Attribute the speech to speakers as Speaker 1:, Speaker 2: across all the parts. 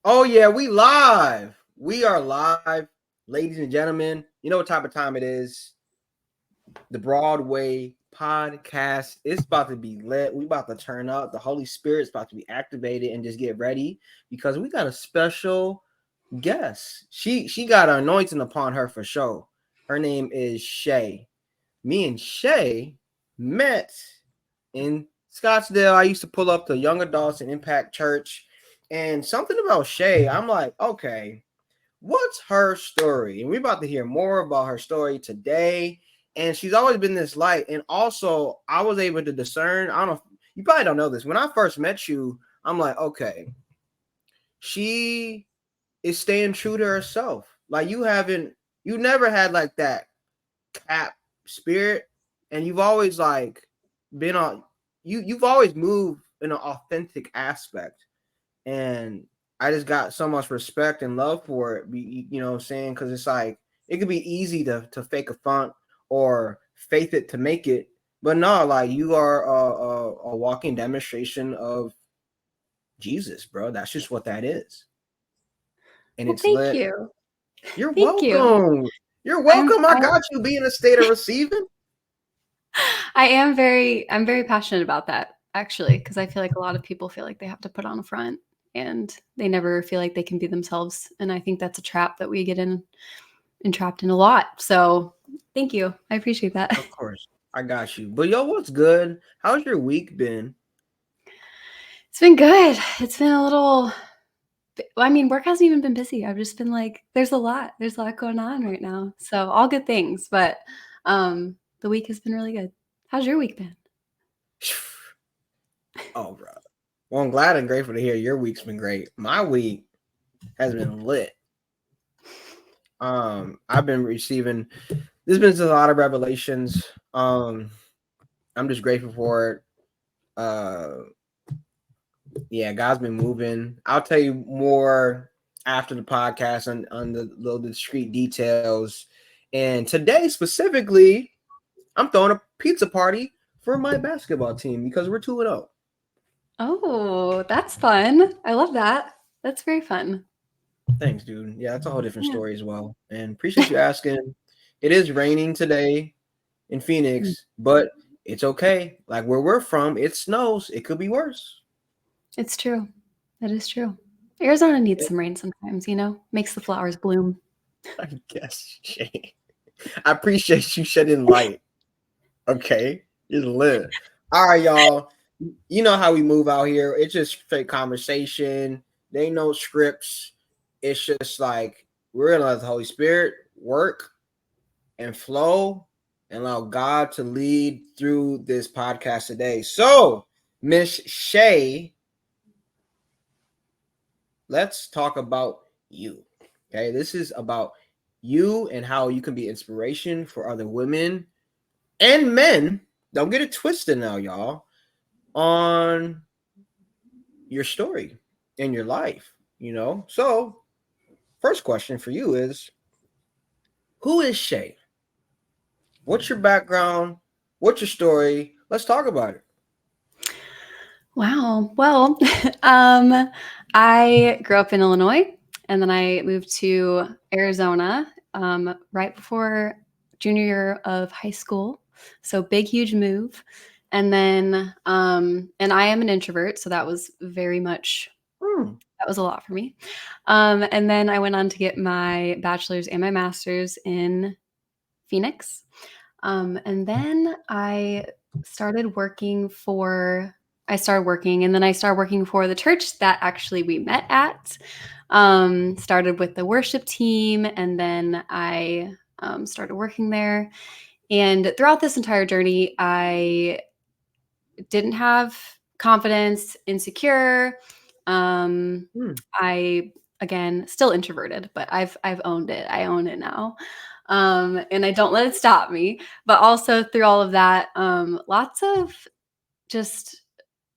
Speaker 1: Oh yeah, we live. We are live, ladies and gentlemen. You know what type of time it is? The Broadway Podcast. It's about to be lit. We about to turn up. The Holy Spirit's about to be activated, and just get ready because we got a special guest. She got an anointing upon her for sure. Her name is Shaye. Me and Shaye met in Scottsdale. I used to pull up to Young Adults and Impact Church. And something about Shaye, I'm like, okay, what's her story? And we're about to hear more about her story today. And she's always been this light. And also, I was able to discern. I don't know. You probably don't know this. When I first met you, I'm like, okay, she is staying true to herself. Like you never had like that cap spirit, and you've always like been on. You've always moved in an authentic aspect, and I just got so much respect and love for it. You know what I'm saying? Because it's like it could be easy to fake a funk or faith it to make it, but no, like you are a walking demonstration of Jesus, bro. That's just what that is, and
Speaker 2: Well,
Speaker 1: it's
Speaker 2: thank
Speaker 1: lit.
Speaker 2: you.
Speaker 1: You're
Speaker 2: Thank you.
Speaker 1: welcome. You're
Speaker 2: I'm
Speaker 1: welcome. I
Speaker 2: I
Speaker 1: got you. Be in a state of receiving.
Speaker 2: I'm very passionate about that actually, because I feel like a lot of people feel like they have to put on a front and they never feel like they can be themselves. And I think that's a trap that we get in entrapped in a lot. So thank you. I appreciate that.
Speaker 1: Of course, I got you. But yo, what's good? How's your week been?
Speaker 2: It's been good. It's been a little I mean, work hasn't even been busy. I've just been like, there's a lot. There's a lot going on right now. So all good things. But the week has been really good. How's your week been?
Speaker 1: Oh, bro. Well, I'm glad and grateful to hear your week's been great. My week has been lit. I've been receiving. There's been a lot of revelations. I'm just grateful for it. Yeah, God's been moving. I'll tell you more after the podcast on the little discreet details. And today specifically, I'm throwing a pizza party for my basketball team because we're 2-0.
Speaker 2: Oh, that's fun. I love that. That's very fun.
Speaker 1: Thanks, dude. Yeah, that's a whole different
Speaker 2: Yeah.
Speaker 1: story as well. And appreciate you asking. It is raining today in
Speaker 2: Mm,
Speaker 1: Phoenix, but it's okay. Like where we're from, it snows. It could be worse.
Speaker 2: it's true. That is true. Arizona needs some rain sometimes, makes the flowers bloom.
Speaker 1: I guess, Shay. I appreciate you shedding light. Okay, it's lit. All right, y'all. You know how we move out here. It's just straight conversation. They ain't no scripts. It's just like we're gonna let the Holy Spirit work and flow and allow God to lead through this podcast today. So, Miss Shaye, let's talk about you. Okay, this is about you and how you can be inspiration for other women and men. Don't get it twisted now, y'all, on your story in your life. So, first question for you is who is Shaye? What's your background? What's your story? Let's talk about it.
Speaker 2: Wow. Well, I grew up in Illinois and then I moved to Arizona right before junior year of high school. So big, huge move. And then, and I am an introvert. So that was very much,
Speaker 1: Hmm.
Speaker 2: that was a lot for me. And then I went on to get my bachelor's and my master's in Phoenix. And then I started working and then I started working for the church that actually we met at. Started with the worship team and then I started working there. And throughout this entire journey, I didn't have confidence, insecure.
Speaker 1: Hmm.
Speaker 2: I again still introverted, but I've owned it. I own it now. And I don't let it stop me. But also through all of that, lots of just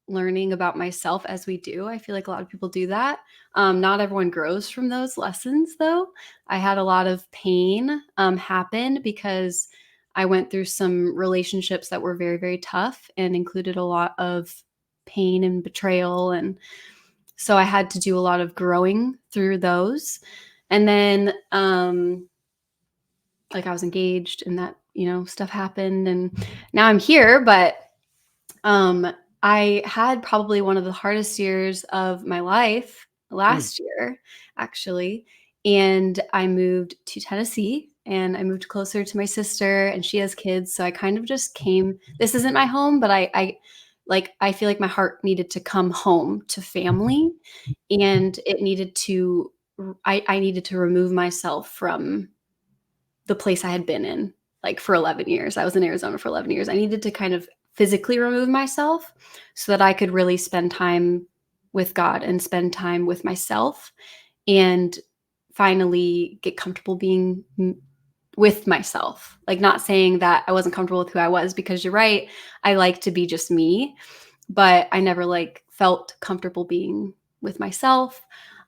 Speaker 2: learning about myself as we do. I feel like a lot of people do that. Not everyone grows from those lessons, though. I had a lot of pain happen because I went through some relationships that were very, very tough and included a lot of pain and betrayal and So I had to do a lot of growing through those. And then like I was engaged and that, stuff happened and now I'm here, but um I had probably one of the hardest years of my life
Speaker 1: Mm.
Speaker 2: last year, actually. And I moved to Tennessee and I moved closer to my sister and she has kids. So I kind of just came, this isn't my home, but I feel like my heart needed to come home to family and it needed to, I needed to remove myself from the place I had been in like for 11 years. I was in Arizona for 11 years. I needed to kind of physically remove myself so that I could really spend time with God and spend time with myself and finally get comfortable being with myself. Like, not saying that I wasn't comfortable with who I was, because you're right. I like to be just me, but I never like felt comfortable being with myself.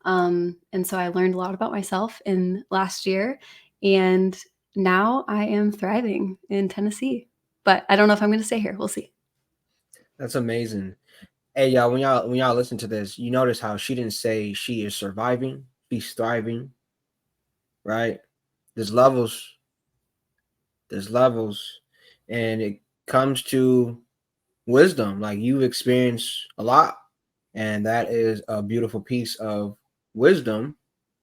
Speaker 2: And so I learned a lot about myself in last year. And now I am thriving in Tennessee. But I don't know if I'm going to stay here. We'll see.
Speaker 1: That's amazing. Hey, y'all, when y'all listen to this, you notice how she didn't say she is surviving, she's thriving, right? There's levels, there's levels, and it comes to wisdom. Like, you've experienced a lot, and that is a beautiful piece of wisdom.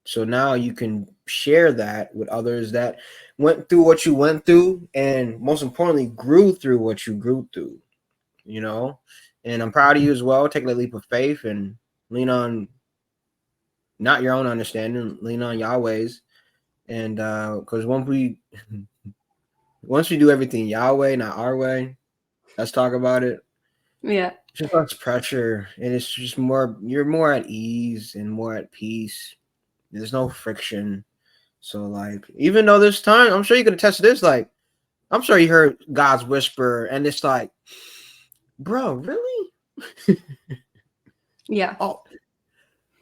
Speaker 1: So now you can share that with others that went through what you went through, and most importantly, grew through what you grew through. You know, and I'm proud of you as well. Taking a leap of faith and lean on not your own understanding, lean on Yahweh's. And because once we do everything Yahweh, not our way, let's talk about it.
Speaker 2: Yeah.
Speaker 1: It's just less pressure, and it's just more. You're more at ease and more at peace. There's no friction. So like, even though this time, I'm sure you could attest to this. Like, I'm sure you heard God's whisper, and it's like, bro, really?
Speaker 2: Yeah.
Speaker 1: Oh,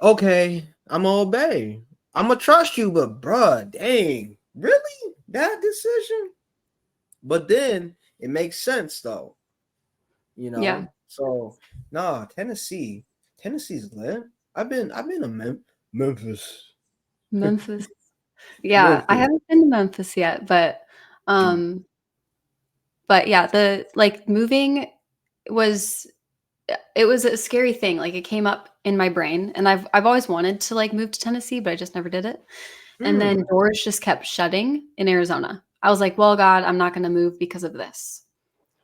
Speaker 1: okay, I'm gonna obey. I'm gonna trust you, but bruh, dang, really? That decision? But then it makes sense though, you
Speaker 2: Yeah.
Speaker 1: know. So nah, Tennessee's lit. I've been to Memphis.
Speaker 2: Memphis. Yeah. I
Speaker 1: Memphis.
Speaker 2: haven't been to Memphis yet, um, but yeah, the like moving was it was a scary thing. Like, it came up in my brain and I've always wanted to like move to Tennessee, but I just never did it. And then
Speaker 1: Mm,
Speaker 2: doors just kept shutting in Arizona. I was like, well, God, I'm not going to move because of this.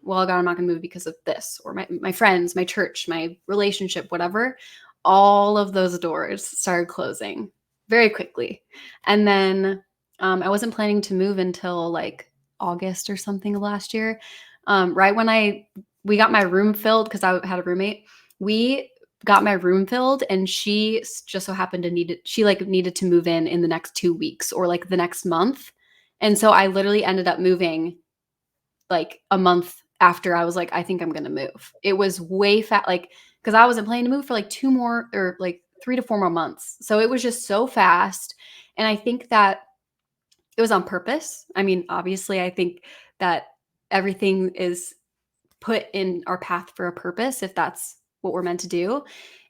Speaker 2: Well, God, I'm not going to move because of this, or my friends, my church, my relationship, whatever. All of those doors started closing very quickly. And then I wasn't planning to move until like August or something of last year. Right when we got my room filled, because I had a roommate. We got my room filled and she just so happened to needed to move in the next 2 weeks or like the next month. And so I literally ended up moving like a month after I was like, I think I'm gonna move. It was way fast, like, because I wasn't planning to move for like 2 more or like 3 to 4 more months. So it was just so fast. And I think that it was on purpose. I mean, obviously, I think that everything is put in our path for a purpose if that's what we're meant to do.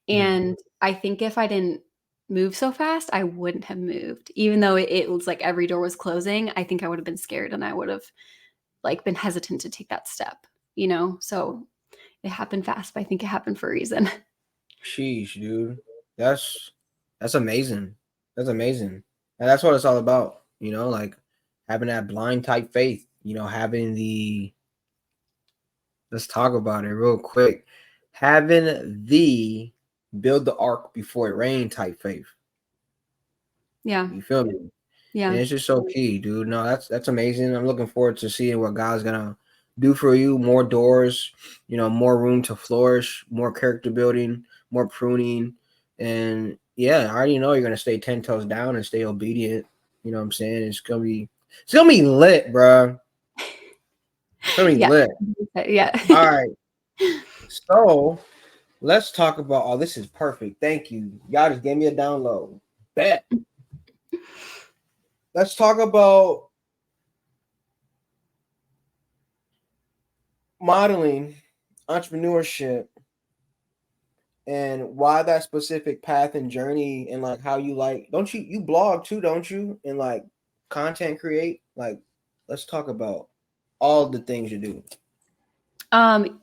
Speaker 1: mm.
Speaker 2: And I think if I didn't move so fast, I wouldn't have moved. Even though it was like every door was closing, I think I would have been scared and I would have like been hesitant to take that step. So it happened fast, but I think it happened for a reason.
Speaker 1: Sheesh, dude. That's that's amazing. That's amazing. And that's what it's all about, like having that blind type faith, having the let's talk about it real quick. Having the build the ark before it rained type faith.
Speaker 2: Yeah.
Speaker 1: You feel me? And
Speaker 2: Yeah.
Speaker 1: it's just so key, dude. No, that's amazing. I'm looking forward to seeing what God's gonna do for you. More doors, more room to flourish, more character building, more pruning. And yeah, I already know you're gonna stay 10 toes down and stay obedient. You know what I'm saying? It's gonna be lit, bro. It's gonna be
Speaker 2: Yeah.
Speaker 1: lit.
Speaker 2: Yeah.
Speaker 1: All right. So let's talk about this is perfect. Thank you. Y'all just gave me a download. Bet. Let's talk about modeling, entrepreneurship, and why that specific path and journey, and like how you like, don't you blog too, don't you? And like content create, like let's talk about all the things you do.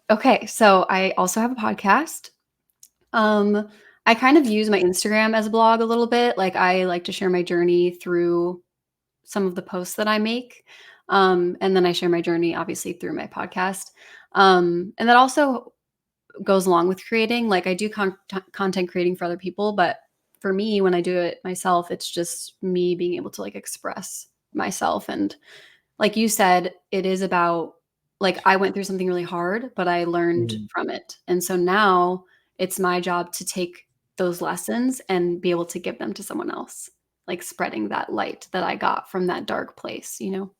Speaker 2: Okay, so I also have a podcast. I kind of use my Instagram as a blog a little bit. Like I like to share my journey through some of the posts that I make. And then I share my journey obviously through my podcast. And that also goes along with creating. Like I do content creating for other people, but for me, when I do it myself, it's just me being able to like express myself. And like you said, it is about like I went through something really hard, but I learned
Speaker 1: Mhm.
Speaker 2: from it. And so now it's my job to take those lessons and be able to give them to someone else, like spreading that light that I got from that dark place, you know?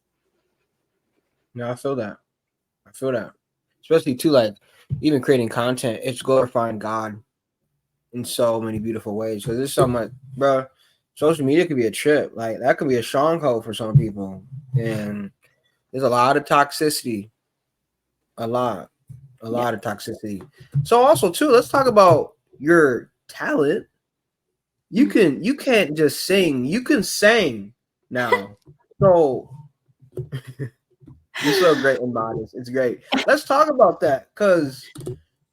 Speaker 1: Yeah, I feel that. I feel that. Especially too, like even creating content, it's glorifying God in so many beautiful ways. Because it's so much, bro. Social media could be a trip. Like that could be a stronghold for some people, and there's a lot of toxicity. A lot, a
Speaker 2: Yeah.
Speaker 1: lot of toxicity. So also too, let's talk about your talent.
Speaker 2: Mm.
Speaker 1: You can't just sing. You can sing now. So you're so great and modest. It's great. Let's talk about that. Cause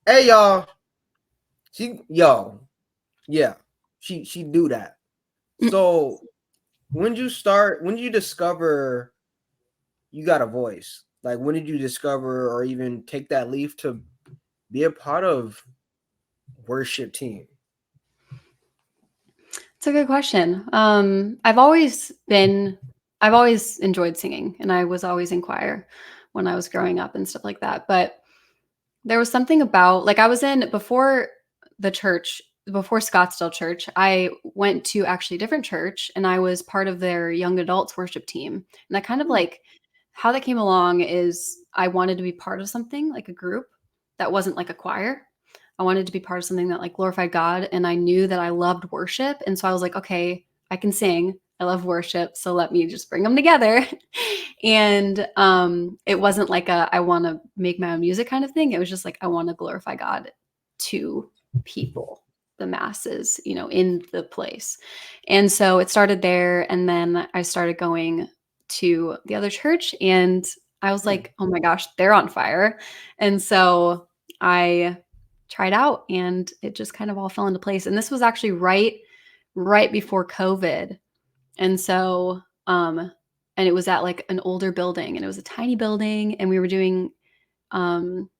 Speaker 1: hey y'all, yo, yeah, she do that.
Speaker 2: Mm.
Speaker 1: So when did you start? When did you discover you got a voice? Like when did you discover or even take that leap to be a part of worship team?
Speaker 2: It's a good question. I've always enjoyed singing, and I was always in choir when I was growing up and stuff like that. But there was something about like I was in before the church, before Scottsdale Church, I went to actually a different church and I was part of their young adults worship team. And that kind of like how that came along is I wanted to be part of something like a group that wasn't like a choir. I wanted to be part of something that like glorified God. And I knew that I loved worship. And so I was like, okay, I can sing. I love worship. So let me just bring them together. And it wasn't like a I want to make my own music kind of thing. It was just like I want to glorify God to people, the masses, you know, in the place. And so it started there. And then I started going to the other church and I was
Speaker 1: Hmm.
Speaker 2: like, oh my gosh, they're on fire. And so I tried out and it just kind of all fell into place. And this was actually right before COVID. And so and it was at like an older building and it was a tiny building and we were doing um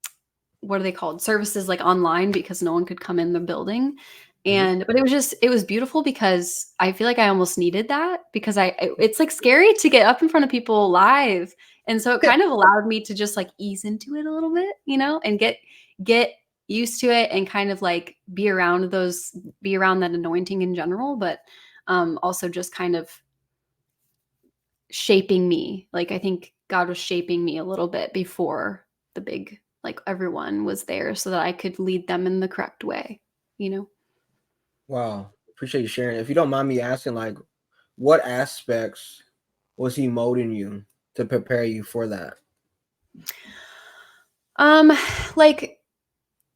Speaker 2: what are they called? Services like online because no one could come in the building.
Speaker 1: Hmm.
Speaker 2: And but it was beautiful because I feel like I almost needed that because it's like scary to get up in front of people live. And so it kind of allowed me to just like ease into it a little bit, you know, and get used to it and kind of like be around that anointing in general, but also just kind of shaping me. Like I think God was shaping me a little bit before the big like everyone was there so that I could lead them in the correct way, you know?
Speaker 1: Wow, appreciate you sharing. If you don't mind me asking, like, what aspects was he molding you to prepare you for that?
Speaker 2: Um like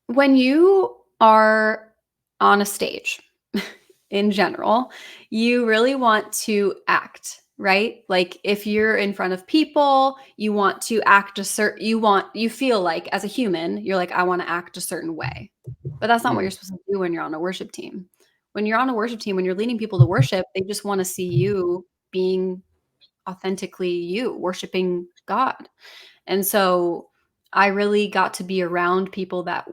Speaker 2: when you are on a stage in general, you really want to act, right? Like if you're in front of people, you want to act you feel like as a human, you're like I want to act a certain way. But that's not what
Speaker 1: Mm.
Speaker 2: you're supposed to do when you're on a worship team. When you're on a worship team, when you're leading people to worship, they just want to see you being authentically you, worshiping God. And so I really got to be around people that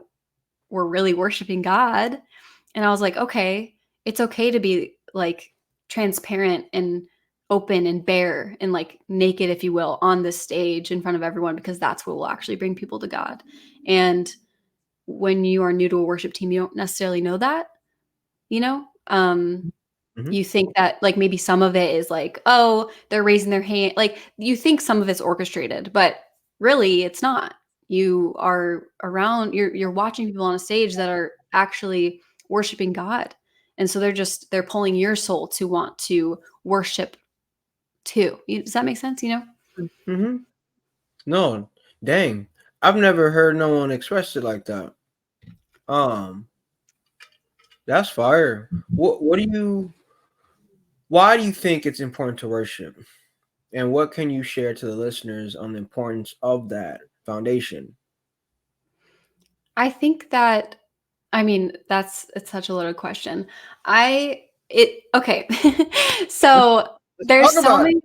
Speaker 2: were really worshiping God. And I was like, okay, it's okay to be like transparent and open and bare and like naked, if you will, on this stage in front of everyone, because that's what will actually bring people to God. And when you are new to a worship team, you don't necessarily know that, you know?
Speaker 1: Hmm.
Speaker 2: You think that like maybe some of it is like, oh, they're raising their hand. Like you think some of it's orchestrated, but really it's not. You are around, you're watching people on a stage that are actually worshiping God. And so they're pulling your soul to want to worship too. Does that make sense? You know?
Speaker 1: Hmm. No, dang, I've never heard no one express it like that. Um, That's fire. What do you? Why do you think it's important to worship? And what can you share to the listeners on the importance of that foundation?
Speaker 2: I think that, I mean, it's such a loaded question. I it okay.
Speaker 1: Let's,
Speaker 2: So
Speaker 1: let's
Speaker 2: there's
Speaker 1: talk
Speaker 2: so
Speaker 1: about it.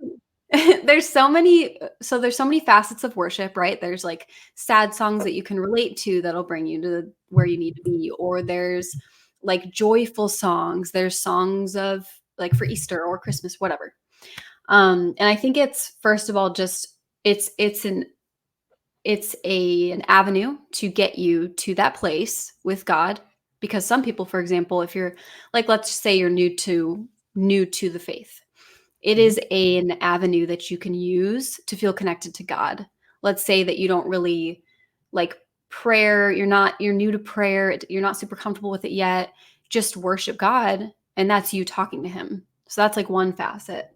Speaker 2: many there's so many facets of worship, right? There's like sad songs that you can relate to that'll bring you to where you need to be, or there's like joyful songs. There's songs of like for Easter or Christmas, whatever. And I think it's first of all just it's an an avenue to get you to that place with God, because some people, for example, if you're like, let's say you're new to the faith, it
Speaker 1: Mhm.
Speaker 2: is an avenue that you can use to feel connected to God. Let's say that you don't really like prayer, you're new to prayer, you're not super comfortable with it yet, just worship God, and that's you talking to him. So that's like one facet.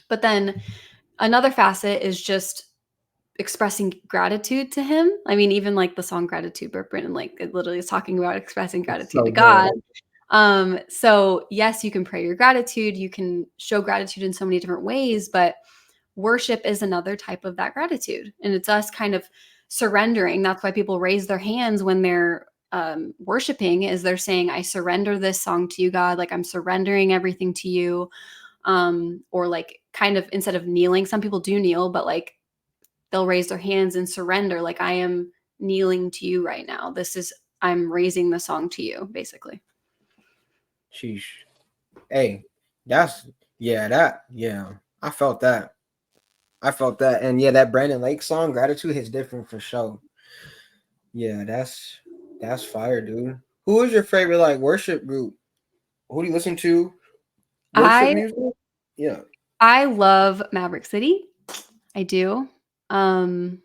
Speaker 2: But then another facet is just expressing gratitude to him. I mean, even like the song Gratitude by Brennan, like it literally is talking about expressing
Speaker 1: It's
Speaker 2: gratitude
Speaker 1: so
Speaker 2: to
Speaker 1: good.
Speaker 2: God. So yes, you can pray your gratitude, you can show gratitude in so many different ways, but worship is another type of that gratitude. And it's us kind of surrendering. That's why people raise their hands when they're worshiping, is they're saying, I surrender this song to you, God. Like I'm surrendering everything to you. Or like kind of instead of kneeling, some people do kneel, but like they'll raise their hands and surrender, like I am kneeling to you right now, I'm raising the song to you, basically.
Speaker 1: Sheesh. Hey, that's yeah. I felt that. I felt that, and yeah, that Brandon Lake song, "Gratitude," hits different for sure. Yeah, that's fire, dude. Who is your favorite like worship group? Who do you listen to? Worship
Speaker 2: i
Speaker 1: music? Yeah.
Speaker 2: I love Maverick City. I do. um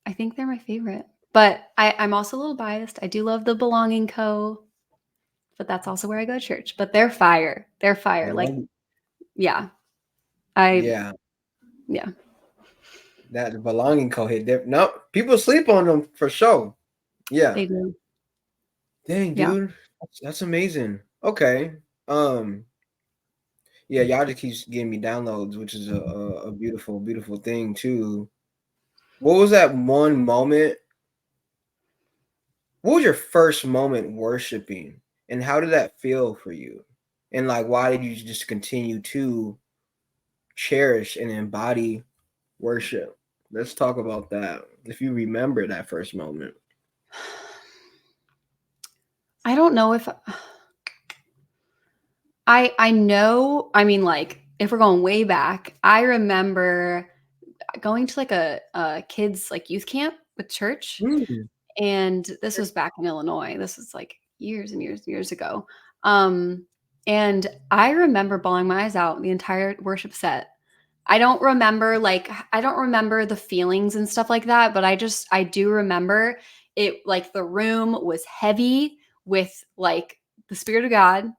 Speaker 2: I think they're my favorite, but I'm also a little biased. I do love the Belonging Co, but that's also where I go to church. But they're fire, like,
Speaker 1: Belong-
Speaker 2: yeah. I
Speaker 1: Yeah,
Speaker 2: Yeah,
Speaker 1: that belonging co hit different. No, people sleep on them for sure. Yeah.
Speaker 2: they do.
Speaker 1: Dang,
Speaker 2: Yeah,
Speaker 1: dude. That's amazing. Okay. Um, yeah, y'all just keeps getting me downloads, which is a beautiful, beautiful thing too. What was that one moment? What was your first moment worshiping? And how did that feel for you? And like why did you just continue to cherish and embody worship? Let's talk about that. If you remember that first moment.
Speaker 2: I don't know if I know, I mean, like, if we're going way back, I remember going to like a kids like youth camp with church,
Speaker 1: Mm.
Speaker 2: and this was back in Illinois. This was like years and years and years ago. Um, and I remember bawling my eyes out the entire worship set. I don't remember the feelings and stuff like that, but I do remember it, like the room was heavy with like the spirit of God,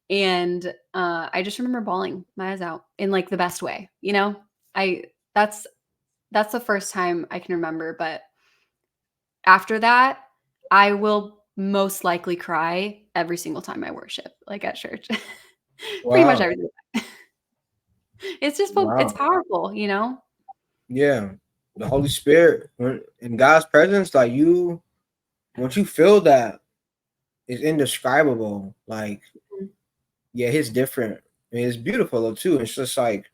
Speaker 2: and I just remember bawling my eyes out in like the best way, you know? I that's the first time I can remember, but after that, I will most likely cry every single time I worship, like at church. Pretty much
Speaker 1: Wow.
Speaker 2: every It's just it's
Speaker 1: Wow.
Speaker 2: powerful, you know?
Speaker 1: Yeah. The Holy Spirit when in God's presence, like you once you feel that, it's indescribable. Like, yeah, it's different. And it's beautiful though too. It's just like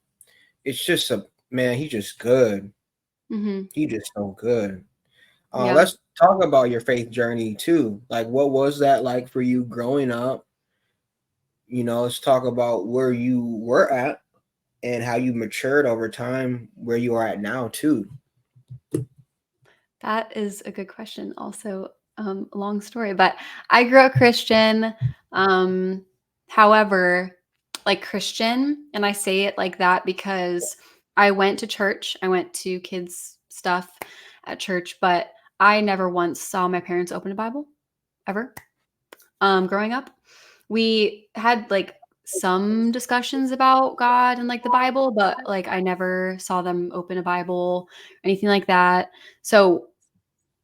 Speaker 1: it's just a man, he's just good.
Speaker 2: Mhm.
Speaker 1: He just so good.
Speaker 2: Yeah.
Speaker 1: Let's talk about your faith journey too. Like, what was that like for you growing up? Let's talk about where you were at and how you matured over time, where you are at now too.
Speaker 2: That is a good question. Also, a long story, but I grew up Christian. Um, However, like Christian, and I say it like that because I went to church. I went to kids stuff at church, but I never once saw my parents open a Bible ever. Growing up, we had like some discussions about God and like the Bible, but like I never saw them open a Bible or anything like that. So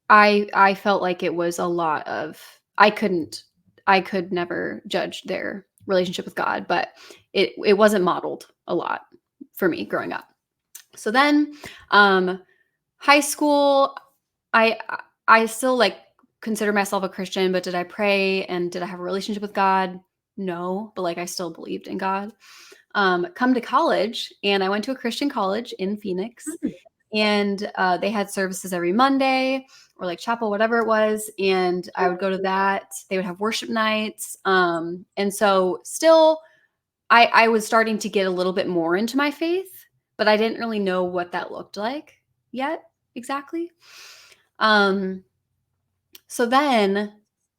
Speaker 2: I felt like it was a lot of, I couldn't I could never judge their relationship with God, but it wasn't modeled a lot for me growing up. So then, high school, I I still like consider myself a Christian, but did I pray and did I have a relationship with God? No, but like I still believed in God. Come to college, and I went to a Christian college in Phoenix, and they had services every Monday or like chapel, whatever it was, and I would go to that. They would have worship nights, and so still, I was starting to get a little bit more into my faith, but I didn't really know what that looked like yet exactly. Um, so then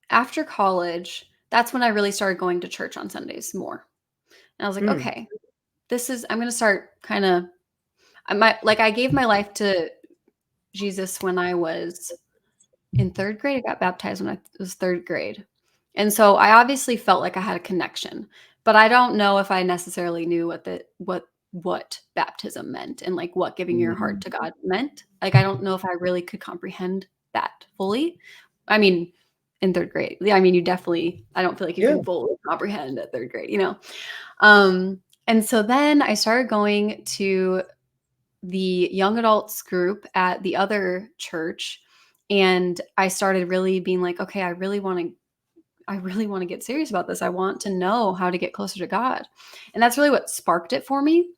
Speaker 2: after college, that's when I really started going to church on Sundays more. And I was like, okay, I'm going to start kind of, I gave my life to Jesus when I was in third grade. I got baptized when I was third grade. And so I obviously felt like I had a connection, but I don't know if I necessarily knew what baptism meant and like what giving your heart to God meant. Like, I don't know if I really could comprehend that fully. I mean, in third grade, I mean, I don't feel like you can fully comprehend at third grade, you know? And so then I started going to the young adults group at the other church. And I started really being like, okay, I really want to get serious about this. I want to know how to get closer to God. And that's really what sparked it for me.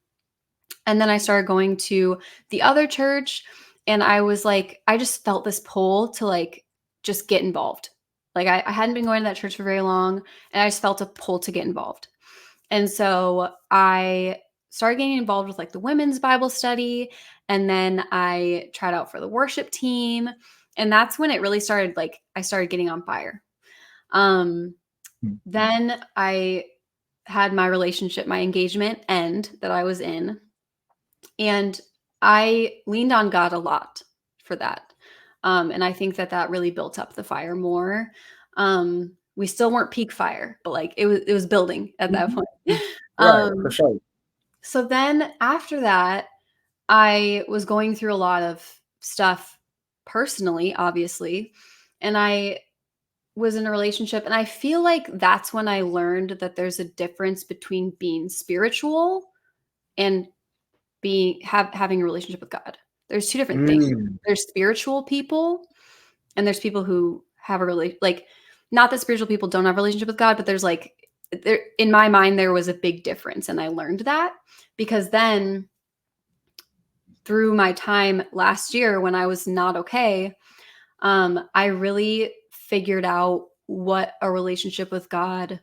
Speaker 2: And then I started going to the other church, and I was like, I just felt this pull to like just get involved. Like I hadn't been going to that church for very long, and I just felt a pull to get involved. And so I started getting involved with like the women's Bible study. And then I tried out for the worship team. And that's when it really started, like I started getting on fire. Then I had my engagement end that I was in. And I leaned on God a lot for that. And I think that really built up the fire more. We still weren't peak fire, but like it was building at that point.
Speaker 1: Right, for sure.
Speaker 2: So then after that, I was going through a lot of stuff personally, obviously, and I was in a relationship, and I feel like that's when I learned that there's a difference between being spiritual and having a relationship with God. There's two different things. There's spiritual people, and there's people who have not that spiritual people don't have a relationship with God, but there's in my mind, there was a big difference. And I learned that because then through my time last year when I was not okay, I really figured out what a relationship with God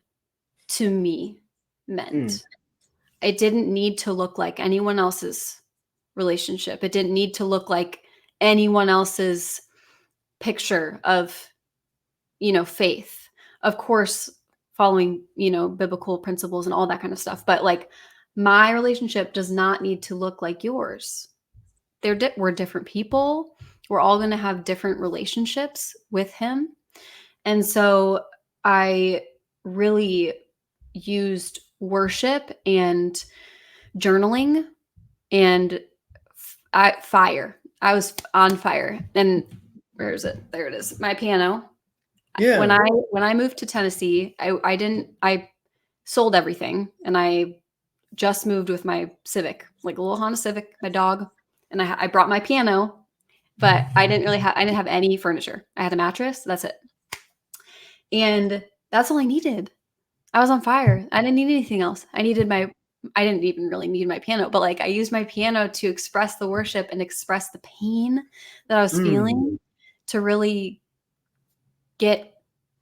Speaker 2: to me meant. It didn't need to look like anyone else's relationship. It didn't need to look like anyone else's picture of, faith. Of course, following, biblical principles and all that kind of stuff. But like my relationship does not need to look like yours. We're different people. We're all going to have different relationships with him. And so I really used worship and journaling and fire. I was on fire. And where is it? There it is. My piano.
Speaker 1: Yeah.
Speaker 2: When I moved to Tennessee, I sold everything, and I just moved with my Civic, like a little Honda Civic, my dog, and I brought my piano, but I didn't have any furniture. I had a mattress. That's it. And that's all I needed. I was on fire. I didn't need anything else. I didn't even really need my piano, but like I used my piano to express the worship and express the pain that I was feeling, to really get,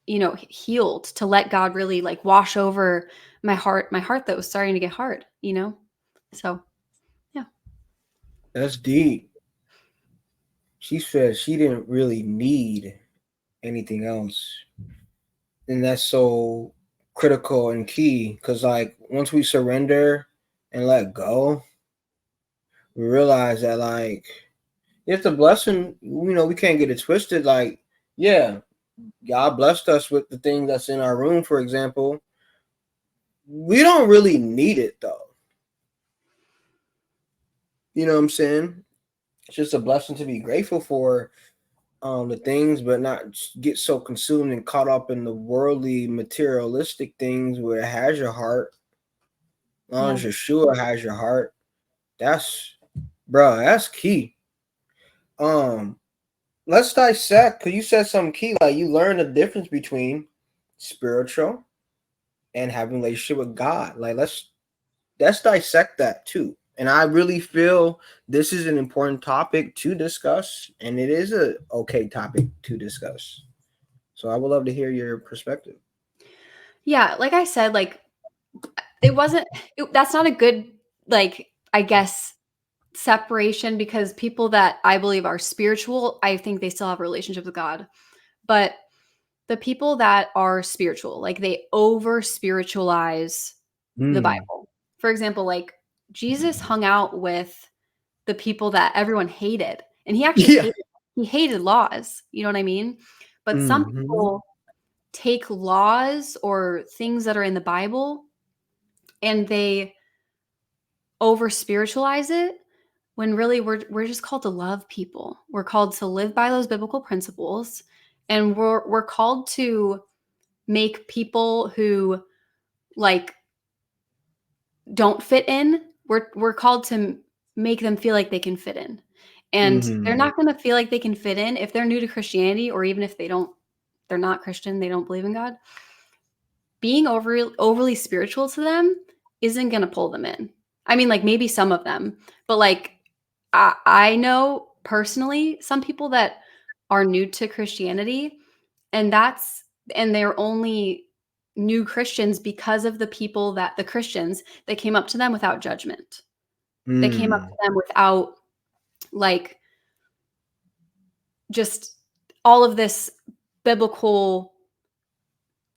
Speaker 2: healed, to let God really like wash over my heart that was starting to get hard, So, yeah.
Speaker 1: That's deep. She said she didn't really need anything else. And that's so critical and key because, like, once we surrender and let go, we realize that, like, it's a blessing. We can't get it twisted. Like, yeah, God blessed us with the thing that's in our room, for example. We don't really need it, though. You know what I'm saying? It's just a blessing to be grateful for. the things, but not get so consumed and caught up in the worldly, materialistic things where it has your heart. As long
Speaker 2: Yeah.
Speaker 1: as Yeshua has your heart, that's, bro, that's key. Um, let's dissect, because you said something key, like you learn the difference between spiritual and having a relationship with God. Like let's dissect that too. And I really feel this is an important topic to discuss, and it is a okay topic to discuss. So I would love to hear your perspective.
Speaker 2: Yeah, like I said, like it wasn't that's not a good, like, I guess, separation, because people that I believe are spiritual, I think they still have a relationship with God. But the people that are spiritual, like they over spiritualize the
Speaker 1: Mm.
Speaker 2: Bible. For example, like Jesus hung out with the people that everyone hated, and he actually
Speaker 1: Yeah.
Speaker 2: hated laws, you know what I mean? But some
Speaker 1: Mm-hmm.
Speaker 2: people take laws or things that are in the Bible and they over spiritualize it, when really we're just called to love people. We're called to live by those biblical principles, and we're called to make people who, like, don't fit in, we're called to make them feel like they can fit in. And they're
Speaker 1: Mm-hmm.
Speaker 2: not going to feel like they can fit in if they're new to Christianity, or even if they're not Christian, they don't believe in God. Being overly spiritual to them isn't going to pull them in. I mean, like, maybe some of them, but like I know personally some people that are new to Christianity, and they're only new Christians because of the Christians that came up to them without judgment. They came up
Speaker 1: Mm.
Speaker 2: to them without, like, just all of this biblical,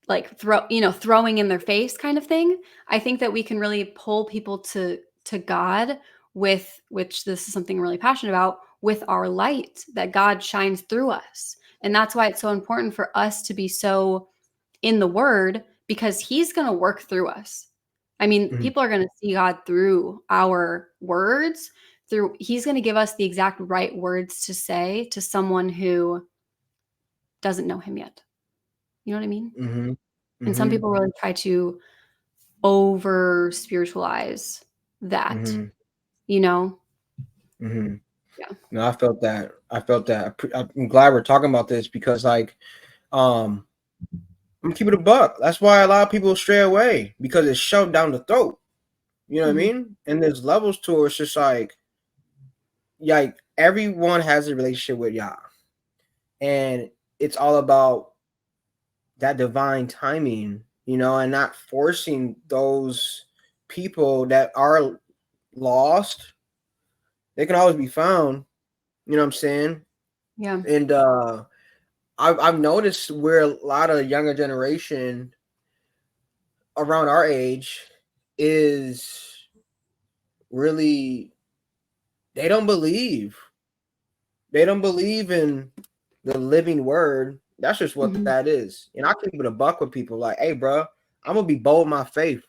Speaker 2: like, throwing in their face kind of thing. I think that we can really pull people to God with, which this is something I'm really passionate about, with our light that God shines through us. And that's why it's so important for us to be so in the word, because he's going to work through us. I mean,
Speaker 1: Mm-hmm.
Speaker 2: people are going to see God through our words, he's going to give us the exact right words to say to someone who doesn't know him yet. You know what I mean?
Speaker 1: Mm-hmm.
Speaker 2: And some
Speaker 1: Mm-hmm.
Speaker 2: people really try to over spiritualize that,
Speaker 1: Mm-hmm.
Speaker 2: you know?
Speaker 1: Mm-hmm.
Speaker 2: Yeah.
Speaker 1: No, I felt that. I felt that. I'm glad we're talking about this because, like, um, I'm keeping it a buck. That's why a lot of people stray away because it's shoved down the throat. You know what I
Speaker 2: Mhm.
Speaker 1: mean? And there's levels to it. It's just like everyone has a relationship with Yah, and it's all about that divine timing, and not forcing those people that are lost. They can always be found. You know what I'm saying?
Speaker 2: Yeah.
Speaker 1: And I've noticed where a lot of younger generation around our age is really they don't believe. They don't believe in the living word. That's just what
Speaker 2: Mhm.
Speaker 1: that is. And I keep it a buck with people like, hey, bro, I'm gonna be bold with my faith.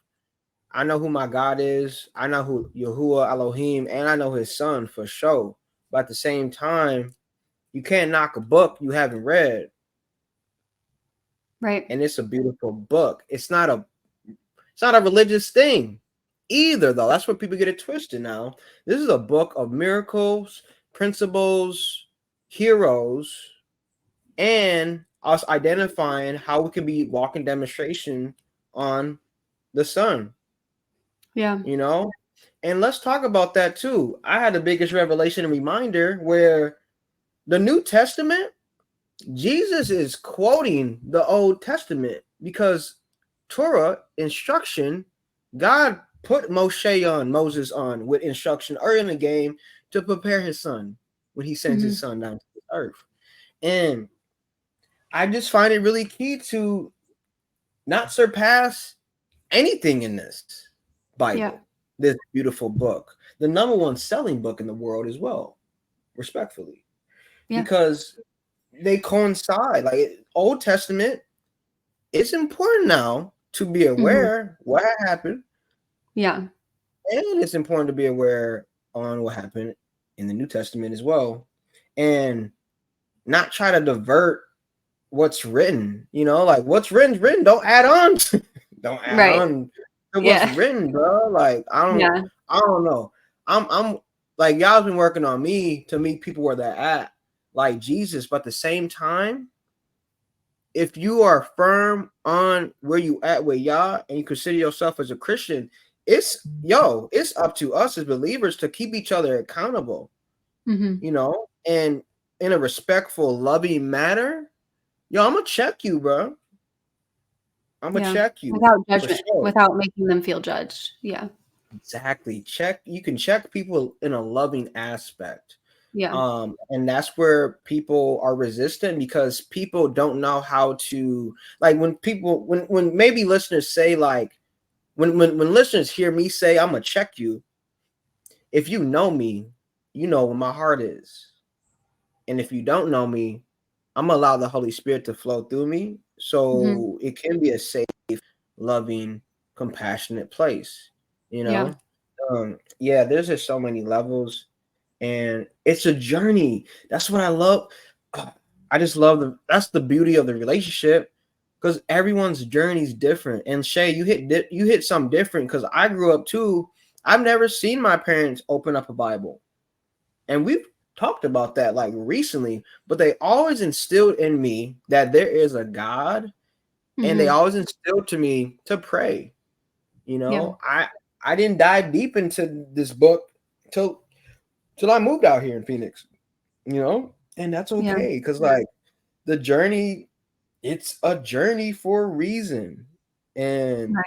Speaker 1: I know who my God is. I know who Yahuwah Elohim, and I know his son for sure. But at the same time, you can't knock a book you haven't read.
Speaker 2: Right.
Speaker 1: And it's a beautiful book. It's not a religious thing either, though. That's where people get it twisted now. This is a book of miracles, principles, heroes, and us identifying how we can be walking demonstration on the sun,
Speaker 2: Yeah.
Speaker 1: you know? And let's talk about that too. I had the biggest revelation and reminder where the New Testament, Jesus is quoting the Old Testament because Torah instruction, God put Moses on with instruction early in the game to prepare his son when he sends his
Speaker 2: Mhm.
Speaker 1: son down to the earth. And I just find it really key to not surpass anything in this
Speaker 2: Yeah.
Speaker 1: Bible, this beautiful book, the number one selling book in the world as well, respectfully,
Speaker 2: Yeah.
Speaker 1: because they coincide. Like Old Testament, it's important now to be
Speaker 2: Mhm.
Speaker 1: aware what happened,
Speaker 2: Yeah.
Speaker 1: and it's important to be aware on what happened in the New Testament as well. And not try to divert what's written. Like what's written's written. Don't add on. Don't add
Speaker 2: Right.
Speaker 1: on to what's
Speaker 2: Yeah.
Speaker 1: written, bro. Like
Speaker 2: Yeah.
Speaker 1: I don't know. I'm like y'all's been working on me to meet people where they're at, like Jesus. But at the same time, if you are firm on where you at with y'all and you consider yourself as a Christian, it's up to us as believers to keep each other accountable,
Speaker 2: Mm-hmm.
Speaker 1: and in a respectful, loving manner. Yo, I'm gonna check you, bro. I'm gonna
Speaker 2: Yeah.
Speaker 1: check you
Speaker 2: Without
Speaker 1: for
Speaker 2: judgment,
Speaker 1: sure.
Speaker 2: without making them feel judged. Yeah.
Speaker 1: Exactly. Check. You can check people in a loving aspect.
Speaker 2: Yeah.
Speaker 1: And that's where people are resistant because people don't know how to, like, when maybe listeners say, like, when listeners hear me say I'm gonna check you, if you know me, you know where my heart is. And if you don't know me, I'm gonna allow the Holy Spirit to flow through me
Speaker 2: Mm-hmm.
Speaker 1: so it can be a safe, loving, compassionate place. You
Speaker 2: Yeah.
Speaker 1: know? Yeah, there's just so many levels, and it's a journey. That's what I love. I just love that's the beauty of the relationship, because everyone's journey is different. And Shaye, you hit something different, because I grew up too. I've never seen my parents open up a Bible, and we've talked about that like recently. But they always instilled in me that there is a God, and they
Speaker 2: Mm-hmm.
Speaker 1: always instilled to me to pray.
Speaker 2: Yeah.
Speaker 1: I didn't dive deep into this book till I moved out here in Phoenix, and that's
Speaker 2: Yeah.
Speaker 1: okay, because like the journey, it's a journey for a reason. And
Speaker 2: Right.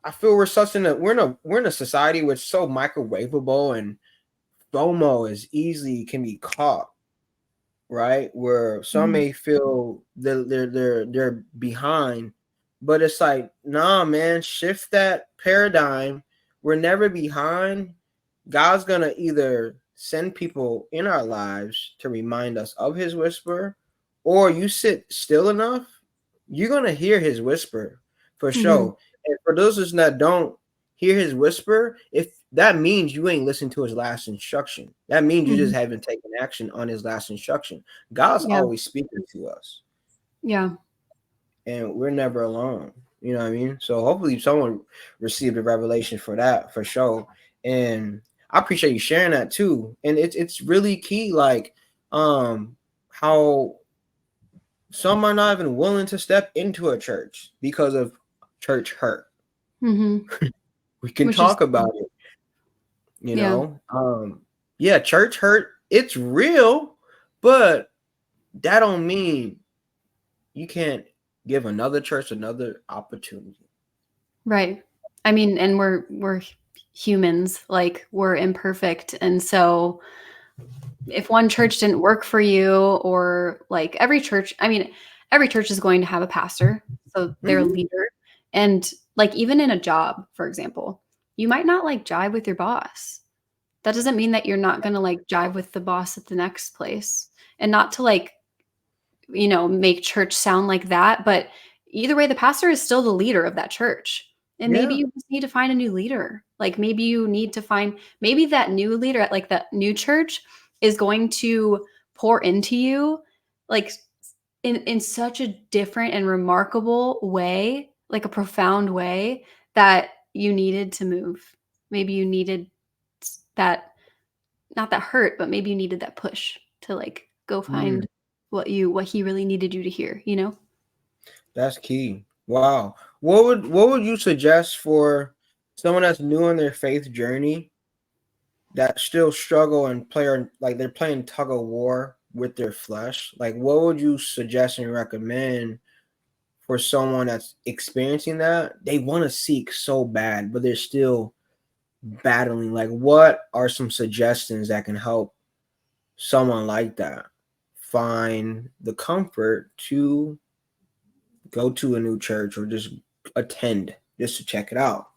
Speaker 1: I feel we're in a society which is so microwavable, and FOMO is easily can be caught, right? Where some
Speaker 2: Mm-hmm.
Speaker 1: may feel that they're behind, but it's like, nah, man, shift that paradigm. We're never behind. God's gonna either send people in our lives to remind us of his whisper, or you sit still enough, you're gonna hear his whisper for
Speaker 2: Mm-hmm.
Speaker 1: sure. And for those of us that don't hear his whisper, if that means you ain't listened to his last instruction, that means you
Speaker 2: Mm-hmm.
Speaker 1: just haven't taken action on his last instruction. God's
Speaker 2: Yeah.
Speaker 1: always speaking to us,
Speaker 2: Yeah.
Speaker 1: and we're never alone. You know what I mean? So hopefully someone received a revelation for that for sure. And I appreciate you sharing that too. And it's really key, like how some are not even willing to step into a church because of church hurt.
Speaker 2: Mm-hmm.
Speaker 1: We can
Speaker 2: Which is,
Speaker 1: talk about it, you
Speaker 2: yeah.
Speaker 1: know. Yeah, church hurt, it's real, but that don't mean you can't give another church another opportunity.
Speaker 2: Right. I mean, and we're humans, like we're imperfect. And so if one church didn't work for you, or like every church, I mean, every church is going to have a pastor, so their
Speaker 1: Mhm.
Speaker 2: leader. And like even in a job, for example, you might not like jive with your boss. That doesn't mean that you're not going to like jive with the boss at the next place. And not to like, make church sound like that, but either way, the pastor is still the leader of that church. And maybe
Speaker 1: Yeah.
Speaker 2: you just need to find a new leader. Like maybe you need to find, maybe that new leader at like that new church is going to pour into you like in such a different and remarkable way, like a profound way, that you needed to move. Maybe you needed that, not that hurt, but maybe you needed that push to like go
Speaker 1: Mm,
Speaker 2: find what he really needed you to hear, you know?
Speaker 1: that's key. Wow. What would you suggest for someone that's new in their faith journey that still struggle and like they're playing tug of war with their flesh? Like what would you suggest and recommend for someone that's experiencing that? They want to seek so bad, but they're still battling. Like what are some suggestions that can help someone like that find the comfort to go to a new church or just attend just to check it out?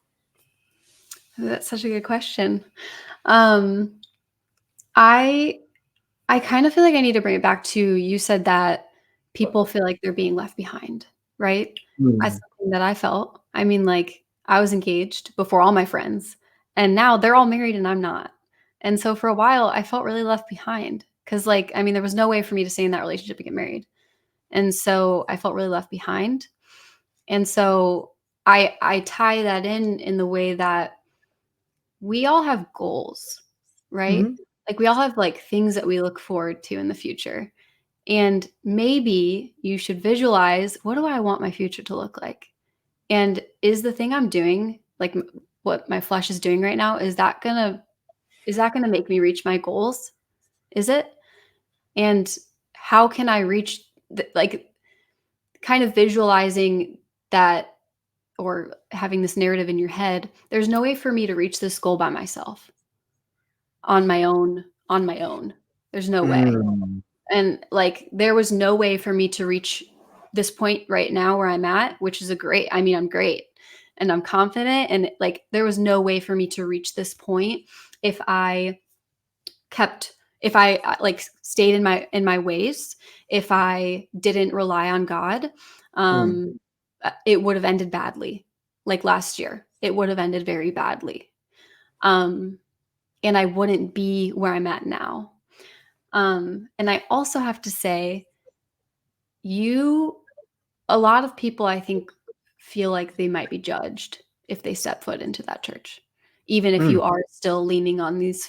Speaker 2: That's such a good question. Um, I I kind of feel like I need to bring it back to, you said that people feel like they're being left behind, right? That's
Speaker 1: Mm,
Speaker 2: something that I felt. I mean, like I was engaged before all my friends, and now they're all married and I'm not. And so for a while I felt really left behind. Because, like, I mean, there was no way for me to stay in that relationship and get married. And so I felt really left behind. And so I tie that in the way that we all have goals, right?
Speaker 1: Mhm.
Speaker 2: Like we all have like things that we look forward to in the future. And maybe you should visualize, what do I want my future to look like? And is the thing I'm doing, like what my flesh is doing right now, is that going to make me reach my goals? Is it? And how can I reach like kind of visualizing that, or having this narrative in your head, there's no way for me to reach this goal by myself on my own. There's no way.
Speaker 1: Mm.
Speaker 2: And like there was no way for me to reach this point right now where I'm at, which is I'm great and I'm confident, and like there was no way for me to reach this point if I like stayed in my ways, if I didn't rely on God.
Speaker 1: Mm.
Speaker 2: It would have ended badly. Like last year, it would have ended very badly. Um and I wouldn't be where I'm at now. And I also have to say, a lot of people, I think, feel like they might be judged if they step foot into that church, even if
Speaker 1: Mm.
Speaker 2: you are still leaning on these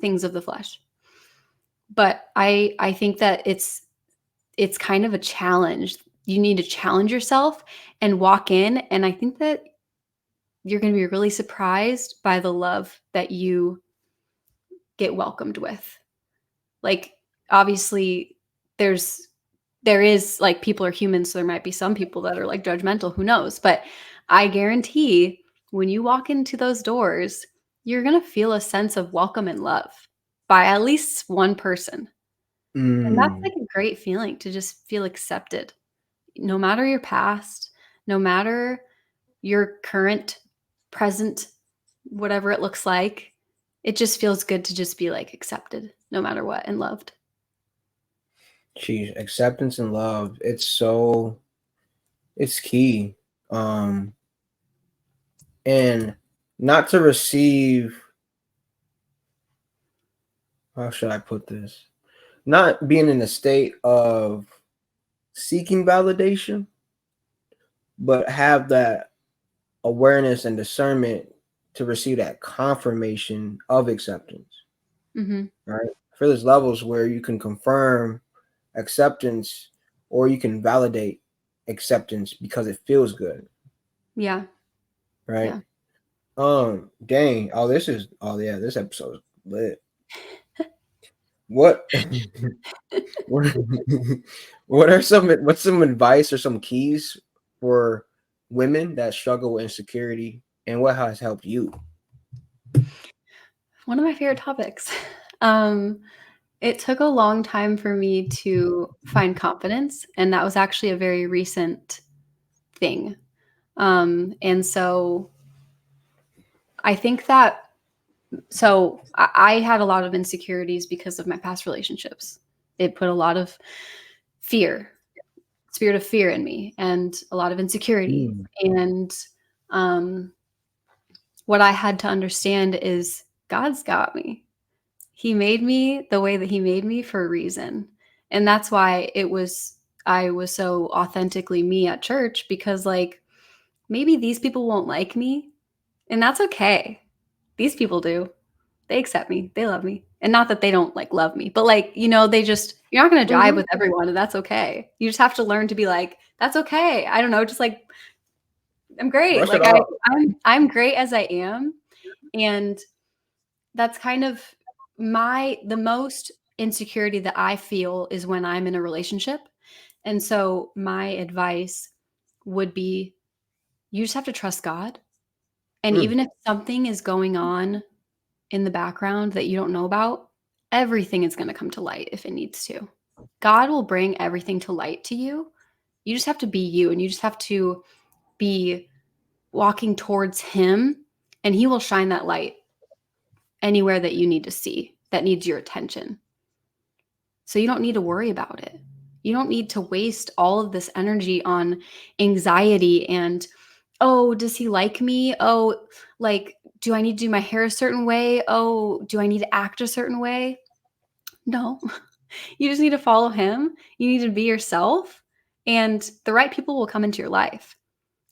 Speaker 2: things of the flesh. But I think that it's kind of a challenge. You need to challenge yourself and walk in, and I think that you're going to be really surprised by the love that you get welcomed with. Like obviously there is like, people are human, so there might be some people that are like judgmental, who knows, but I guarantee when you walk into those doors, you're going to feel a sense of welcome and love by at least one person. And that's
Speaker 1: Mm.
Speaker 2: like a great feeling, to just feel accepted, no matter your past, no matter your current, present, whatever it looks like. It just feels good to just be like accepted no matter what, and loved.
Speaker 1: Geez, acceptance and love. It's key. Um, and not to receive, how should I put this? Not being in a state of seeking validation, but have that awareness and discernment to receive that confirmation of acceptance,
Speaker 2: Mm-hmm.
Speaker 1: right? For there's levels where you can confirm acceptance or you can validate acceptance because it feels good,
Speaker 2: Yeah.
Speaker 1: right?
Speaker 2: Yeah.
Speaker 1: Dang. Oh yeah, this episode is lit. What what what's some advice or some keys for women that struggle with insecurity, and what has helped you?
Speaker 2: One of my favorite topics. Um, it took a long time for me to find confidence, and that was actually a very recent thing. And so I think that, I had a lot of insecurities because of my past relationships. It put a lot of fear, spirit of fear in me, and a lot of insecurity.
Speaker 1: Mm.
Speaker 2: And um, what I had to understand is God's got me. He made me the way that he made me for a reason. And that's why I was so authentically me at church, because like maybe these people won't like me, and that's okay. These people do. They accept me. They love me. And not that they don't like love me, but like, you're not going to jive
Speaker 1: Mhm.
Speaker 2: with everyone, and that's okay. You just have to learn to be like, that's okay. I don't know, just like, I'm great.
Speaker 1: Brush it
Speaker 2: Like
Speaker 1: off.
Speaker 2: I'm great as I am. And that's kind of the most insecurity that I feel is when I'm in a relationship. And so my advice would be, you just have to trust God. And
Speaker 1: Mm.
Speaker 2: even if something is going on in the background that you don't know about, everything is going to come to light if it needs to. God will bring everything to light to you. You just have to be you, and you just have to be walking towards him, and he will shine that light anywhere that you need to see, that needs your attention. So you don't need to worry about it. You don't need to waste all of this energy on anxiety and, oh, does he like me? Oh, like, do I need to do my hair a certain way? Oh, do I need to act a certain way? No. You just need to follow him. You need to be yourself, and the right people will come into your life.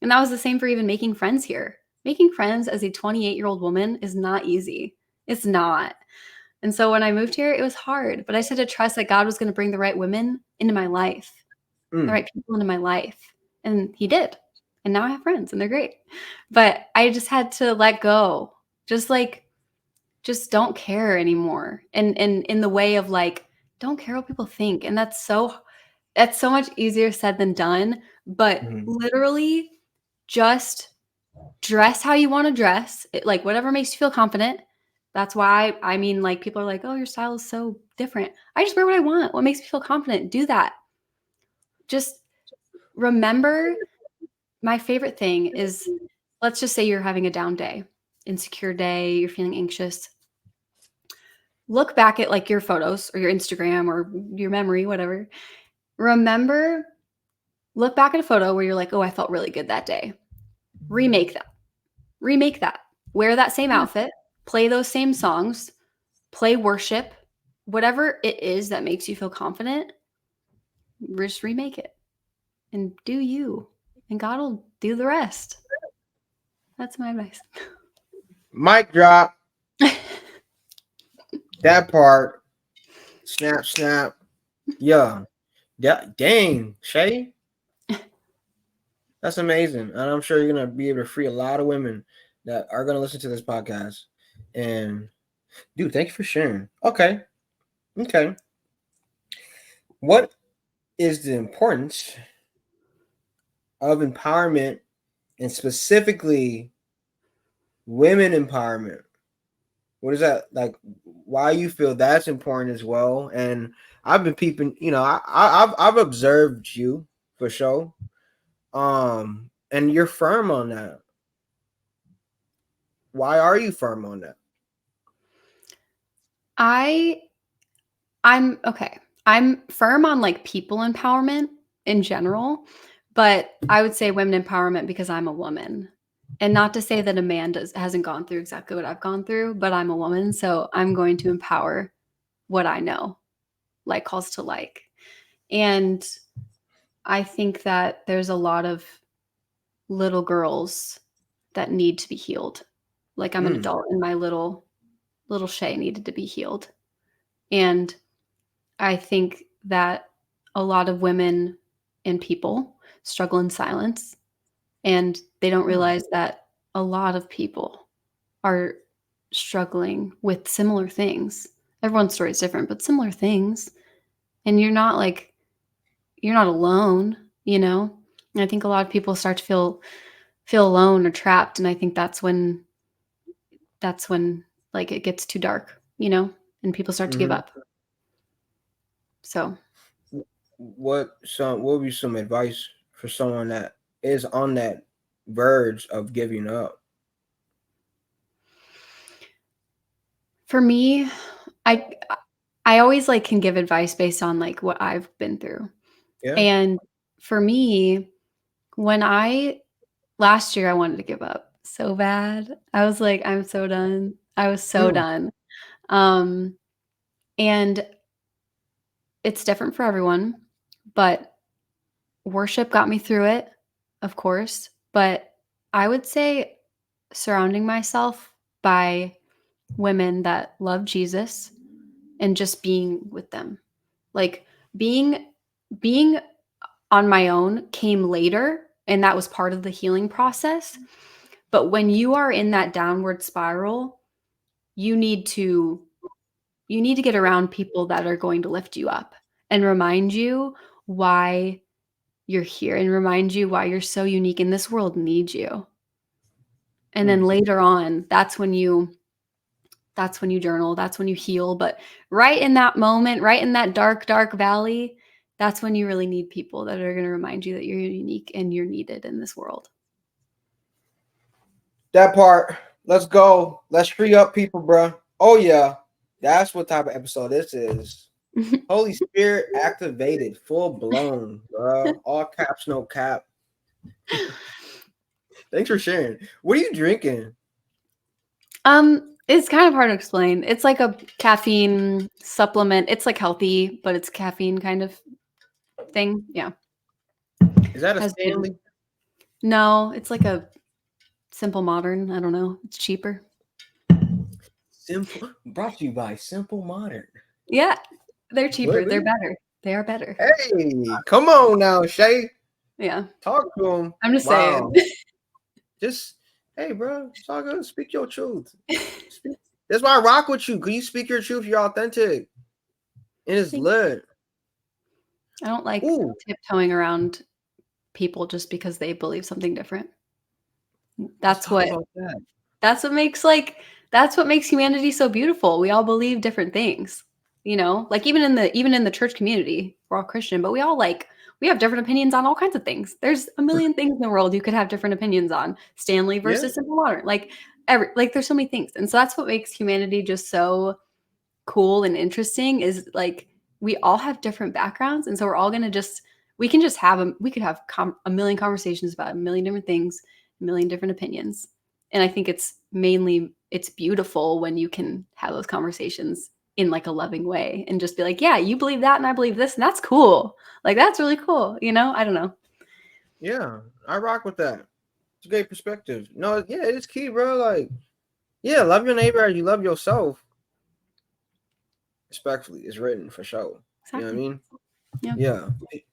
Speaker 2: And that was the same for even making friends here. Making friends as a 28-year-old woman is not easy. It's not. And so when I moved here, it was hard, but I just had to trust that God was going to bring the right women into my life, the right people into my life. And he did. And now I have friends and they're great. But I just had to let go. Just don't care anymore. And in the way of like, don't care what people think. And that's so much easier said than done. But literally just dress how you want to dress. Like whatever makes you feel confident. That's why I mean, like people are like, oh, your style is so different. I just wear what I want. What makes me feel confident? Do that. Just remember, my favorite thing is, let's just say you're having a down day, insecure day, you're feeling anxious. Look back at like your photos or your Instagram or your memory, whatever. Remember, look back at a photo where you're like, oh, I felt really good that day. Remake that. Wear that same outfit, play those same songs, play worship, whatever it is that makes you feel confident, just remake it and do you, and God will do the rest. That's my advice.
Speaker 1: Mic drop. That part. Snap, snap. Yeah. Dang, Shaye. That's amazing. And I'm sure you're going to be able to free a lot of women that are going to listen to this podcast. And, dude, thank you for sharing. Okay. What is the importance of empowerment, and specifically women empowerment? What is that like? Why you feel that's important as well? And I've been peeping. I've observed you for sure. And you're firm on that. Why are you firm on that?
Speaker 2: I'm okay. I'm firm on like people empowerment in general, but I would say women empowerment because I'm a woman. And not to say that a man hasn't gone through exactly what I've gone through, but I'm a woman, so I'm going to empower what I know, like calls to like. And I think that there's a lot of little girls that need to be healed. Like I'm an adult and my little Shaye needed to be healed. And I think that a lot of women and people struggle in silence, and they don't realize that a lot of people are struggling with similar things. Everyone's story is different, but similar things. And you're not alone, you know? And I think a lot of people start to feel alone or trapped. And I think that's when like it gets too dark, you know, and people start to give up. So
Speaker 1: what would be some advice for someone that is on that verge of giving up?
Speaker 2: For me, I always like can give advice based on like what I've been through.
Speaker 1: Yeah.
Speaker 2: And for me, last year I wanted to give up so bad. I was like, I'm so done. I was so done. And it's different for everyone, but worship got me through it, of course. But I would say surrounding myself by women that love Jesus and just being with them. Like being on my own came later, and that was part of the healing process. But when you are in that downward spiral, you need to get around people that are going to lift you up and remind you why you're here and remind you why you're so unique and this world needs you. And then later on, that's when you journal, that's when you heal. But right in that moment, right in that dark, dark valley, that's when you really need people that are going to remind you that you're unique and you're needed in this world.
Speaker 1: That part. Let's go. Let's free up people, bro. Oh, yeah. That's what type of episode this is. Holy Spirit activated, full blown, bro. All caps, no cap. Thanks for sharing. What are you drinking?
Speaker 2: It's kind of hard to explain. It's like a caffeine supplement. It's like healthy, but it's caffeine kind of thing. Yeah.
Speaker 1: Is that a
Speaker 2: Has good.
Speaker 1: Stanley?
Speaker 2: No, it's like a Simple Modern. I don't know. It's cheaper.
Speaker 1: Simple. Brought to you by Simple Modern.
Speaker 2: Yeah, they're cheaper.
Speaker 1: What?
Speaker 2: They're better. They are better.
Speaker 1: Hey, come on now, Shaye.
Speaker 2: Yeah.
Speaker 1: Talk to him.
Speaker 2: I'm just
Speaker 1: Wow.
Speaker 2: saying.
Speaker 1: Just hey, bro. It's all good. Speak your truth. That's why I rock with you. Cause you speak your truth. You're authentic, and it's lit.
Speaker 2: I don't like
Speaker 1: Ooh.
Speaker 2: tiptoeing around people just because they believe something different.
Speaker 1: Let's talk about that.
Speaker 2: That's what makes humanity so beautiful. We all believe different things. You know, like even in the church community, we're all Christian, but we have different opinions on all kinds of things. There's a million things in the world you could have different opinions on. Stanley versus Simple Modern. Like there's so many things. And so that's what makes humanity just so cool and interesting is like we all have different backgrounds, and so we're all gonna we could have a million conversations about a million different things, a million different opinions. And I think it's beautiful when you can have those conversations in like a loving way and just be like, yeah, you believe that and I believe this, and that's cool. Like that's really cool, you know? I don't know.
Speaker 1: Yeah, I rock with that. It's a great perspective. No, yeah, it's key, bro. Like, yeah, love your neighbor as you love yourself. Respectfully, it's written for sure. Exactly. You know what I mean? Yeah.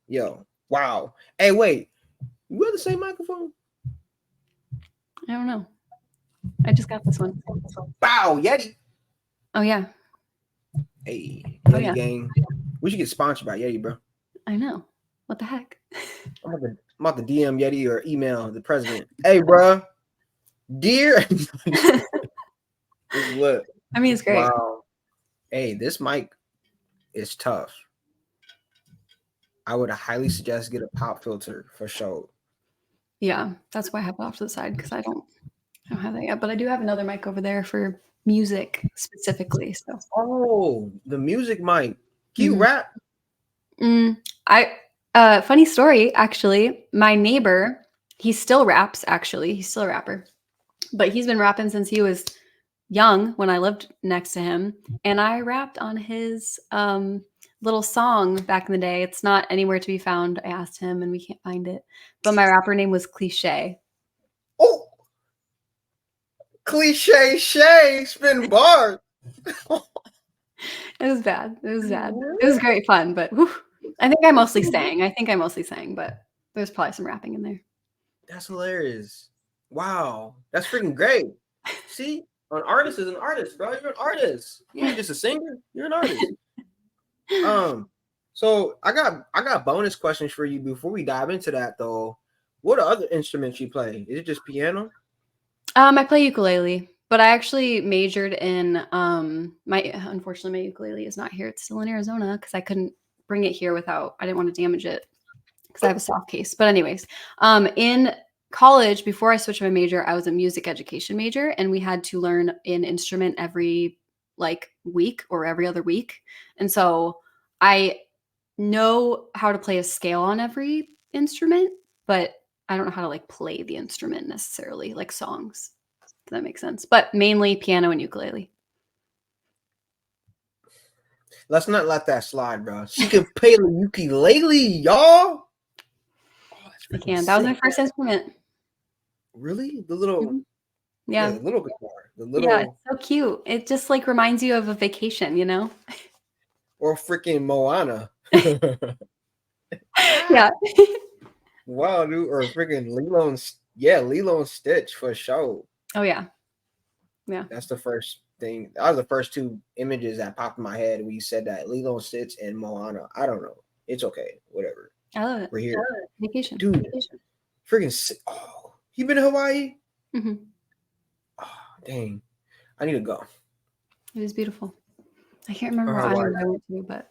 Speaker 1: Yo. Wow. Hey, wait. You have the same microphone?
Speaker 2: I don't know. I just got this one.
Speaker 1: Wow, Yeti.
Speaker 2: Oh yeah.
Speaker 1: Hey, Yeti gang. We should get sponsored by Yeti, bro.
Speaker 2: I know. What the heck?
Speaker 1: I'm about to DM Yeti or email the president. Hey, bro. Dear. It's lit.
Speaker 2: I mean, it's great.
Speaker 1: Wow. Hey, this mic is tough. I would highly suggest get a pop filter for sure.
Speaker 2: Yeah, that's why I have it off to the side because I don't have that yet. But I do have another mic over there for music specifically. So.
Speaker 1: Oh, the music mic. Can you rap?
Speaker 2: Funny story, actually. My neighbor, he still raps, actually. He's still a rapper. But he's been rapping since he was young when I lived next to him. And I rapped on his little song back in the day. It's not anywhere to be found. I asked him and we can't find it. But my rapper name was Cliche.
Speaker 1: Oh, Cliche Shaye, spin bars.
Speaker 2: It was bad. It was bad. It was great fun, but whew, I think I mostly sang, but there's probably some rapping in there.
Speaker 1: That's hilarious. Wow. That's freaking great. See, an artist is an artist, bro. You're an artist. You're not just a singer. You're an artist. So I got bonus questions for you before we dive into that though. What other instruments you play? Is it just piano?
Speaker 2: I play ukulele, but I actually majored in unfortunately my ukulele is not here. It's still in Arizona because I couldn't bring it here I didn't want to damage it because I have a soft case. But anyways, in college, before I switched my major, I was a music education major, and we had to learn an instrument every week or every other week. And so I know how to play a scale on every instrument, but I don't know how to play the instrument necessarily, like songs. Does that make sense? But mainly piano and ukulele.
Speaker 1: Let's not let that slide, bro. She can play the ukulele, y'all.
Speaker 2: I can. That was my first instrument.
Speaker 1: Really? The little,
Speaker 2: yeah,
Speaker 1: the little guitar. The little.
Speaker 2: Yeah, it's so cute. It just reminds you of a vacation, you know?
Speaker 1: Or freaking Moana.
Speaker 2: Yeah.
Speaker 1: Wow, dude. Or freaking Lilo and Stitch for sure.
Speaker 2: Oh yeah. Yeah.
Speaker 1: That's the first thing. That was the first two images that popped in my head when you said that. Lilo and Stitch and Moana. I don't know. It's okay. Whatever.
Speaker 2: I love it.
Speaker 1: We're here.
Speaker 2: Vacation.
Speaker 1: Dude.
Speaker 2: Vacation.
Speaker 1: Freaking. Oh, you been to Hawaii?
Speaker 2: Mm-hmm.
Speaker 1: Oh, dang. I need to go.
Speaker 2: It is beautiful. I can't remember what island I went to, but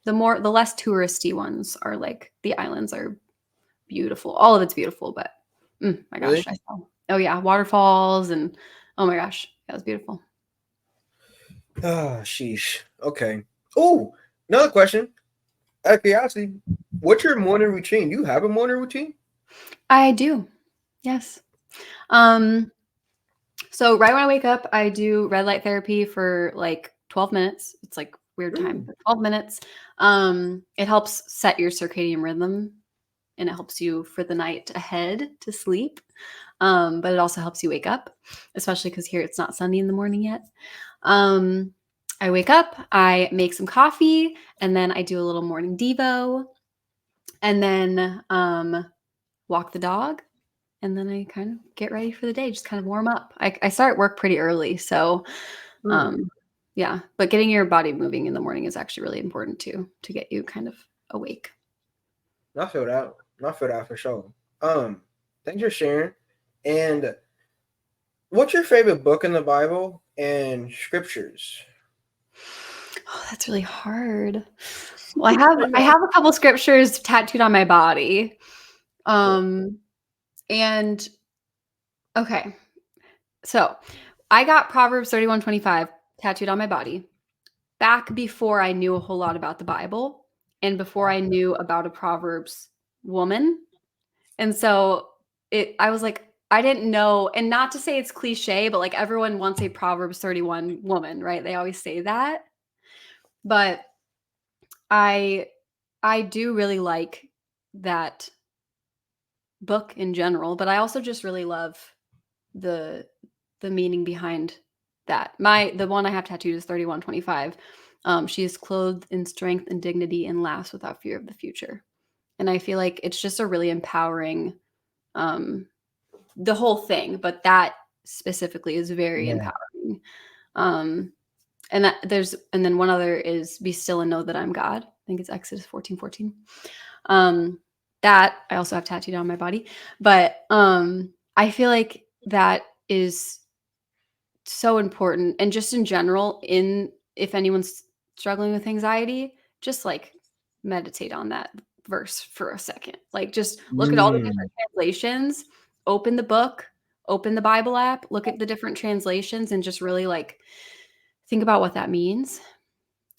Speaker 2: the less touristy ones are the islands are beautiful. All of it's beautiful, but my gosh, really? Oh yeah, waterfalls and oh my gosh, that was beautiful.
Speaker 1: Oh, sheesh. Okay. Oh, another question. Out of curiosity, what's your morning routine? Do you have a morning routine?
Speaker 2: I do. Yes. So right when I wake up, I do red light therapy for like 12 minutes. It's like weird time, but 12 minutes. It helps set your circadian rhythm and it helps you for the night ahead to sleep. But it also helps you wake up, especially because here it's not sunny in the morning yet. I wake up, I make some coffee, and then I do a little morning devo, and then walk the dog, and then I kind of get ready for the day, just kind of warm up. I start work pretty early, so yeah. But getting your body moving in the morning is actually really important too, to get you kind of awake.
Speaker 1: I feel that. I feel that for sure. Thanks for sharing. And what's your favorite book in the Bible and scriptures?
Speaker 2: Oh, that's really hard. Well, I have a couple scriptures tattooed on my body. And okay. So I got Proverbs 31:25 tattooed on my body back before I knew a whole lot about the Bible and before I knew about a Proverbs woman. And so I was like, I didn't know, and not to say it's cliche, but like everyone wants a Proverbs 31 woman, right? They always say that. But I do really like that book in general, but I also just really love the meaning behind that. The one I have tattooed is 31:25. She is clothed in strength and dignity and laughs without fear of the future. And I feel like it's just a really empowering the whole thing, but that specifically is very empowering. And then one other is be still and know that I'm God. I think it's Exodus 14:14. That I also have tattooed on my body, but I feel like that is so important. And just in general, if anyone's struggling with anxiety, just like meditate on that verse for a second. Like just look at all the different translations, open the book, open the Bible app, look at the different translations and just really like think about what that means.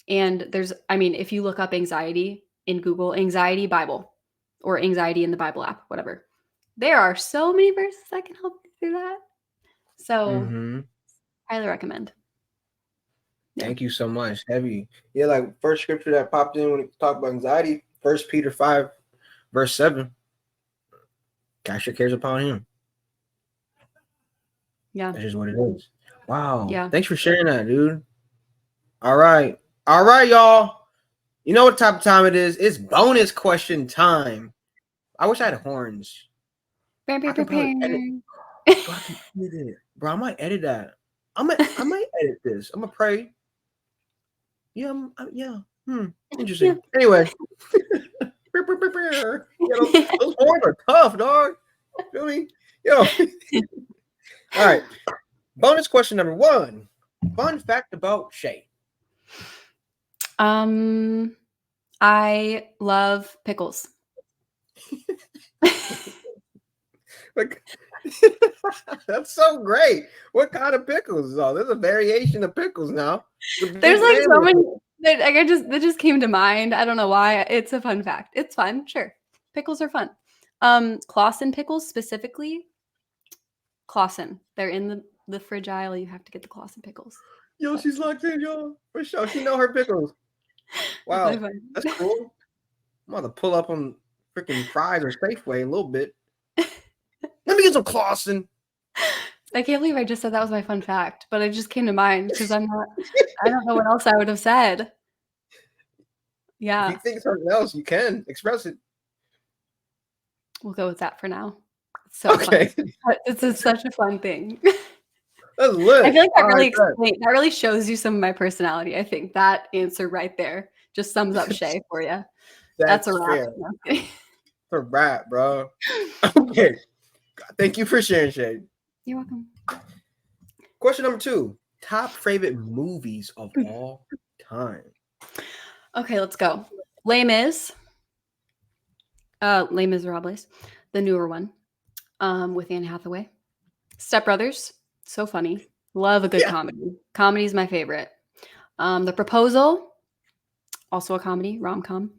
Speaker 2: And if you look up anxiety in Google, anxiety Bible or anxiety in the Bible app, whatever, there are so many verses that can help you through that. So highly recommend.
Speaker 1: Yeah. Thank you so much. Heavy. Yeah, like first scripture that popped in when we talk about anxiety, 1 Peter 5, verse 7. Cast your cares upon him.
Speaker 2: Yeah.
Speaker 1: That's just what it is. Wow.
Speaker 2: Yeah.
Speaker 1: Thanks for sharing that, dude. All right, y'all. You know what type of time it is? It's bonus question time. I wish I had horns. I can probably edit. Bro, I can edit it. Bro, I might edit that. I might edit this. I'm gonna pray. Yeah, interesting. Yeah. Anyway. Those horns are tough, dog. Feel me? Yo. All right. Bonus question number 1. Fun fact about Shaye.
Speaker 2: I love pickles.
Speaker 1: Like, that's so great. What kind of pickles? Oh, there's a variation of pickles now.
Speaker 2: There's like so many that just came to mind. I don't know why. It's a fun fact. It's fun. Sure. Pickles are fun. Clausen pickles specifically. Clausen. They're in the fridge aisle. You have to get the Clausen pickles.
Speaker 1: Yo, she's locked in, y'all. For sure. She know her pickles. Wow. That's cool. I'm about to pull up on freaking Fry's or Safeway a little bit. Let me get some Clausen.
Speaker 2: I can't believe I just said that was my fun fact, but it just came to mind because I don't know what else I would have said. Yeah.
Speaker 1: If you think something else, you can express it.
Speaker 2: We'll go with that for now. It's so fun. This is such a fun thing.
Speaker 1: That's lit.
Speaker 2: I feel like that really shows you some of my personality. I think that answer right there just sums up Shaye for you. That's a wrap.
Speaker 1: It's a wrap, bro. Okay. Thank you for sharing, Shaye.
Speaker 2: You're welcome.
Speaker 1: Question number 2. Top favorite movies of all time.
Speaker 2: Okay, let's go. Les Mis. Les Miserables, the newer one, with Anne Hathaway. Step Brothers, so funny. Love a good comedy. Comedy is my favorite. The Proposal, also a comedy, rom-com.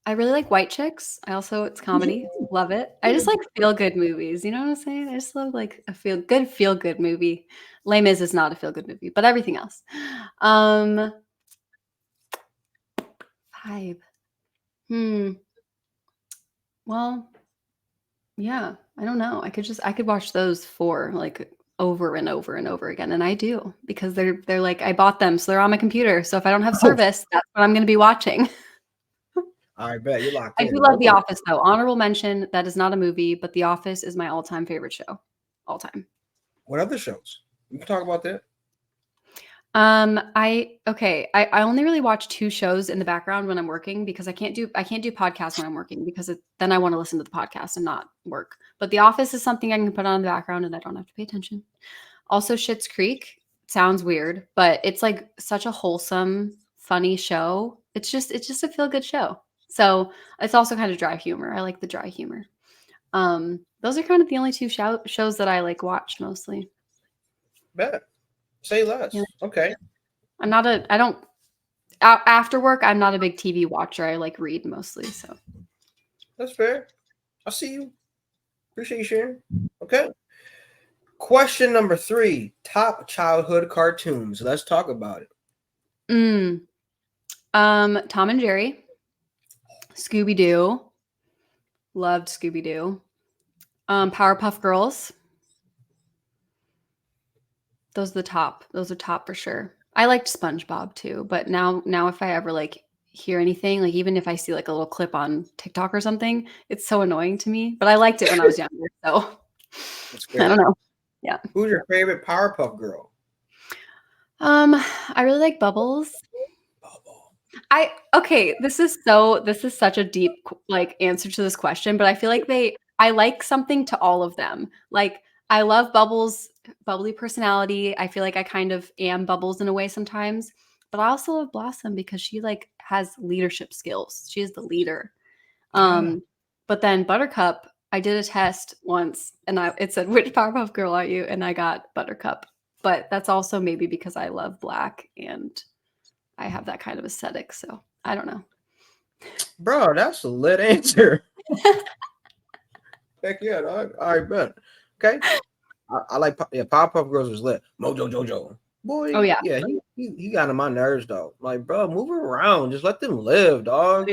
Speaker 2: I really like White Chicks. It's comedy. Love it. I just like feel good movies. You know what I'm saying? I just love like a feel good movie. Les Mis is not a feel good movie, but everything else. 5. Well, yeah, I don't know. I could watch those 4 like over and over and over again, and I do because they're like I bought them, so they're on my computer. So if I don't have service, that's what I'm going to be watching.
Speaker 1: I bet you're locked
Speaker 2: I
Speaker 1: in.
Speaker 2: do love The Office though. Honorable mention, that is not a movie, but The Office is my all-time favorite show. All time.
Speaker 1: What other shows? We can talk about that.
Speaker 2: I only really watch 2 shows in the background when I'm working because I can't do podcasts when I'm working because then I want to listen to the podcast and not work. But The Office is something I can put on in the background and I don't have to pay attention. Also, Schitt's Creek sounds weird, but it's like such a wholesome, funny show. It's just a feel good show. So it's also kind of dry humor. I like the dry humor. Those are kind of the only 2 shows that I like watch mostly.
Speaker 1: Bet. Say less. Yeah. Okay.
Speaker 2: After work, I'm not a big TV watcher. I like read mostly. So
Speaker 1: that's fair. I see you. Appreciate you sharing. Okay. Question number 3, top childhood cartoons. Let's talk about it.
Speaker 2: Tom and Jerry, Scooby-Doo. Loved Scooby-Doo. Powerpuff Girls. Those are top for sure. I liked SpongeBob too, but now if I ever like hear anything, like even if I see like a little clip on TikTok or something, it's so annoying to me. But I liked it when I was younger, so I don't know. Yeah.
Speaker 1: Who's your favorite Powerpuff Girl?
Speaker 2: I really like Bubbles. This is such a deep like answer to this question, but I feel like I like something to all of them. Like I love Bubbles' bubbly personality. I feel like I kind of am Bubbles in a way sometimes, but I also love Blossom because she like has leadership skills. She is the leader. But then Buttercup, I did a test once and it said, which Powerpuff Girl are you? And I got Buttercup, but that's also maybe because I love black and I have that kind of aesthetic. So I don't know.
Speaker 1: Bro, that's a lit answer. Heck yeah, dog. All right, bet. Okay. I like Powerpuff Girls was lit. Mojo Jojo. Boy.
Speaker 2: Oh yeah.
Speaker 1: Yeah, he got on my nerves though. Like, bro, move around. Just let them live, dog.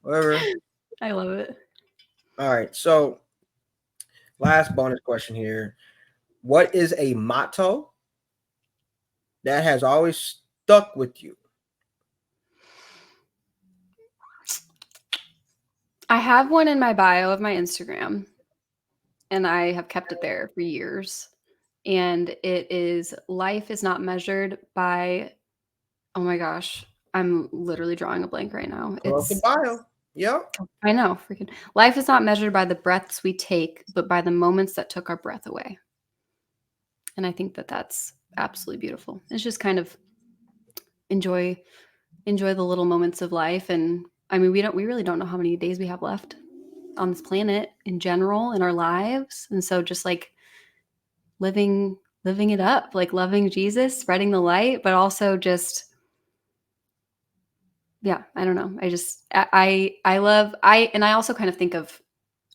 Speaker 1: Whatever.
Speaker 2: I love it.
Speaker 1: All right. So last bonus question here. What is a motto that has always stuck with you?
Speaker 2: I have one in my bio of my Instagram, and I have kept it there for years. And it is, life is not measured by, oh my gosh, I'm literally drawing a blank right now.
Speaker 1: It's the bio. Yep.
Speaker 2: I know. Freaking life is not measured by the breaths we take, but by the moments that took our breath away. And I think that that's absolutely beautiful. It's just kind of enjoy the little moments of life. And I mean, we really don't know how many days we have left on this planet in general in our lives. And so just like living it up, like loving Jesus, spreading the light, but also just, yeah, I don't know. I also kind of think of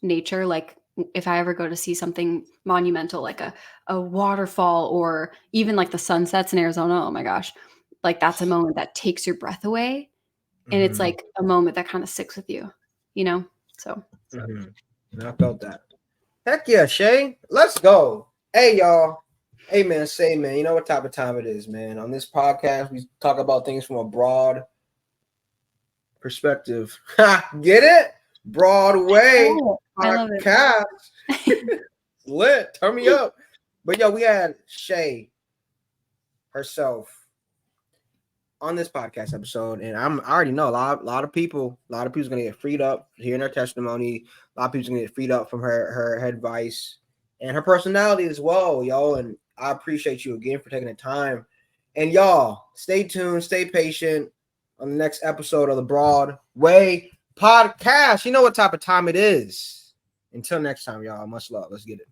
Speaker 2: nature. Like if I ever go to see something monumental, like a waterfall or even like the sunsets in Arizona, oh my gosh, like that's a moment that takes your breath away. And it's like a moment that kind of sticks with you, you know? So.
Speaker 1: I felt that. Heck yeah, Shaye. Let's go. Hey, y'all. Hey, man, say, man, you know what type of time it is, man. On this podcast, we talk about things from a broad perspective. Get it? BroadWAY Podcast. Lit. Turn me up. But, yo, we had Shaye herself on this podcast episode, and I already know a lot of people's gonna get freed up hearing her testimony. A lot of people's gonna get freed up from her advice and her personality as well, y'all. And I appreciate you again for taking the time. And y'all, stay tuned, stay patient on the next episode of the BroadWAY Podcast. You know what type of time it is. Until next time, y'all. Much love. Let's get it.